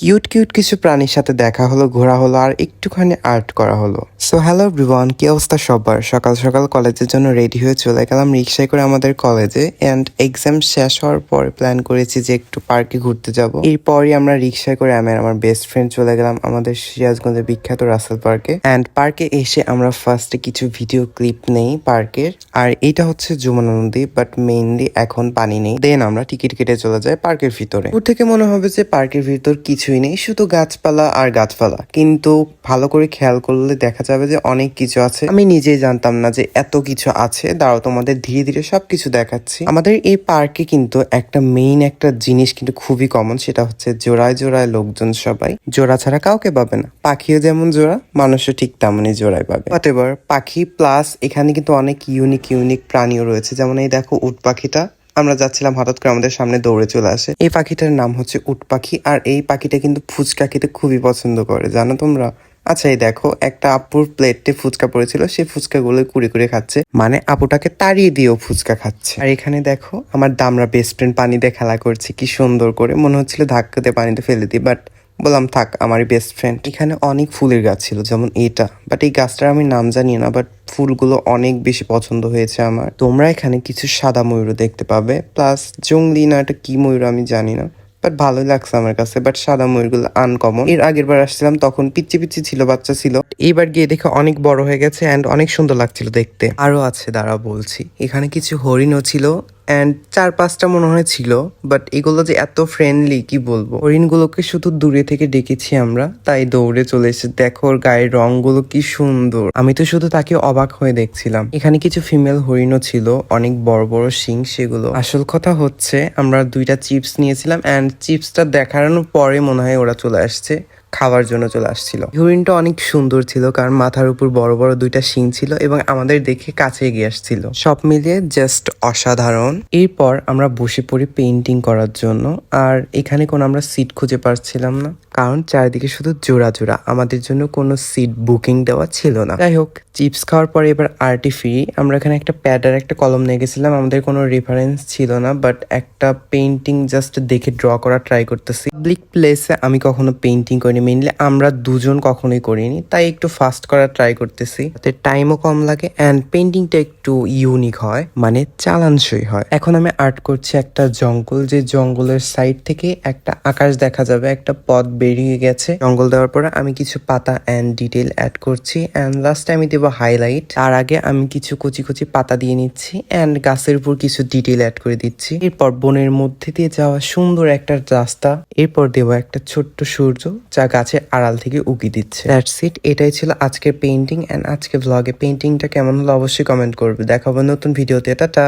Cute cute কিছু প্রাণীর সাথে দেখা হলো, ঘোরা হলো আর একটুখানি আর্ট করা হলো। সো হ্যালো এভরিওয়ান, কি অবস্থা সবার? সকাল সকাল কলেজের জন্য রেডি হয়ে চলে গেলাম রিক্সায় করে আমাদের কলেজে। অ্যান্ড এক্সাম শেষ হওয়ার পরে প্ল্যান করেছি যে একটু পার্কে ঘুরতে যাব। এরপরই আমরা রিক্সায় করে আমি আর আমার বেস্ট ফ্রেন্ড চলে গেলাম আমাদের সিরাজগঞ্জের বিখ্যাত রাসেল পার্কে। অ্যান্ড পার্কে এসে আমরা ফার্স্টে কিছু ভিডিও ক্লিপ নেই পার্কের। আর এটা হচ্ছে যমুনা নদী, বাট মেইনলি এখন পানি নেই। দেন আমরা টিকিট কেটে চলে যাই পার্কের ভিতরে। দূর থেকে মনে হবে যে পার্কের ভিতর কিছুই নেই, শুধু গাছপালা আর গাছপালা, কিন্তু ভালো করে খেয়াল করলে দেখা যাবে যে অনেক কিছু আছে। আমি নিজেই জানতাম না যে এত কিছু আছে। দাঁড়াও, তোমাদের ধীরে ধীরে সবকিছু দেখাচ্ছি। আমাদের এই পার্কে কিন্তু একটা মেইন একটা জিনিস কিন্তু খুবই কমন, সেটা হচ্ছে জোড়ায় জোড়ায় লোকজন সবাই। জোড়া ছাড়া কাউকে পাবে না। পাখিও যেমন জোড়া, মানুষও ঠিক তেমনই জোড়ায় পাবে। হোয়াটএভার, পাখি প্লাস এখানে কিন্তু অনেক ইউনিক প্রাণীও রয়েছে। যেমন এই দেখো উট পাখিটা, আমরা যাচ্ছিলাম হঠাৎ করে আমাদের সামনে দৌড়ে চলে আসে। এই পাখিটার নাম হচ্ছে উট পাখি। আর এই পাখিটা কিন্তু ফুচকা খেতে খুবই পছন্দ করে, জানো তোমরা? আচ্ছা, এই দেখো একটা আপুর প্লেটে ফুচকা পড়েছিল, সেই ফুচকা গুলো কুড়ে কুড়ে খাচ্ছে, মানে আপুটাকে তাড়িয়ে দিয়েও ফুচকা খাচ্ছে। আর এখানে দেখো আমার দামরা বেস্ট ফ্রেন্ড পানি দিয়ে খেলা করছে, কি সুন্দর করে। মনে হচ্ছিল ধাক্কা দিয়ে পানিতে ফেলে দিই, বাট বললাম থাক, আমারই বেস্ট ফ্রেন্ড। এখানে অনেক ফুলের গাছ ছিল, যেমন এটা, বাট এই গাছটার আমি নাম জানি না, বাট ফুলগুলো অনেক বেশি পছন্দ হয়েছে আমার। তোমরা এখানে কিছু সাদা ময়ূরও দেখতে পাবে, প্লাস জংলি না এটা কি ময়ূর আমি জানি না, বাট ভালোই লাগছে আমার কাছে। বাট সাদা ময়ূরগুলো আনকমন। এর আগের বার আসছিলাম তখন পিচ্ছি পিচ্ছি ছিল, বাচ্চা ছিল। এইবার গিয়ে দেখে অনেক বড় হয়ে গেছে অ্যান্ড অনেক সুন্দর লাগছিল দেখতে। আরো আছে, দাঁড়া বলছি। এখানে কিছু হরিণও ছিল অ্যান্ড 4-5টা মনে হয় ছিল, বাট এগুলো যে এত ফ্রেন্ডলি কি বলবো। হরিণগুলোকে শুধু দূরে থেকে ডেকেছি আমরা, তাই দৌড়ে চলে এসে দেখো ওর গায়ের রংগুলো কি সুন্দর। আমি তো শুধু তাকে অবাক হয়ে দেখছিলাম। এখানে কিছু ফিমেল হরিণও ছিল, অনেক বড় বড় শিং সেগুলো। আসল কথা হচ্ছে আমরা 2টা চিপস নিয়েছিলাম অ্যান্ড চিপসটা দেখানোর পরে মনে হয় ওরা চলে আসছে, খাওয়ার জন্য চলে আসছিল। হরিণটা অনেক সুন্দর ছিল, কারণ মাথার উপর বড় বড় 2টা শিং ছিল এবং আমাদের দেখে কাছে এগিয়ে আসছিল। সব মিলিয়ে জাস্ট অসাধারণ। এরপর আমরা বসে পড়ি পেইন্টিং করার জন্য। আর এখানে কোনো আমরা সিট খুঁজে পাচ্ছিলাম না, কারণ চারিদিকে শুধু জোড়া জোড়া, আমাদের জন্য কোনো সিট বুকিং দেওয়া ছিল না। যাই হোক, চিপস খাওয়ার পরে এবার আর্টি ফ্রি। আমরা এখানে একটা প্যাড আর একটা কলম নিয়ে গেছিলাম, আমাদের কোনো রেফারেন্স ছিল না, বাট একটা পেইন্টিং জাস্ট দেখে ড্র করা ট্রাই করতেছি। পাবলিক প্লেসে আমি কখনো পেইন্টিং করিনি, মেইনলি আমরা দুজন কখনোই করিনি, তাই একটু ফাস্ট করা ট্রাই করতেছি, তাতে টাইমও কম লাগে অ্যান্ড পেইন্টিংটা একটু ইউনিক হয়, মানে চালানসই হয়। এখন আমি আর্ট করছি একটা জঙ্গল, যে জঙ্গলের সাইড থেকে একটা আকাশ দেখা যাবে, একটা পথ বেরিয়ে গেছে। জঙ্গল দেওয়ার পরে আমি কিছু পাতা অ্যান্ড ডিটেল অ্যাড করছি অ্যান্ড লাস্টে আমি দেবো হাইলাইট। তার আগে আমি কিছু কচি কচি পাতা দিয়ে নিচ্ছি অ্যান্ড গাছের উপর কিছু ডিটেল অ্যাড করে দিচ্ছি। এরপর বনের মধ্যে দিয়ে যাওয়া সুন্দর একটা রাস্তা, এরপর দেবো একটা ছোট্ট সূর্য যা গাছের আড়াল থেকে উকি দিচ্ছে। That's it. এটাই ছিল আজকের পেইন্টিং অ্যান্ড আজকে ব্লগে। পেইন্টিংটা কেমন হলো অবশ্যই কমেন্ট করবে। দেখা হবে নতুন ভিডিওতে। টাটা।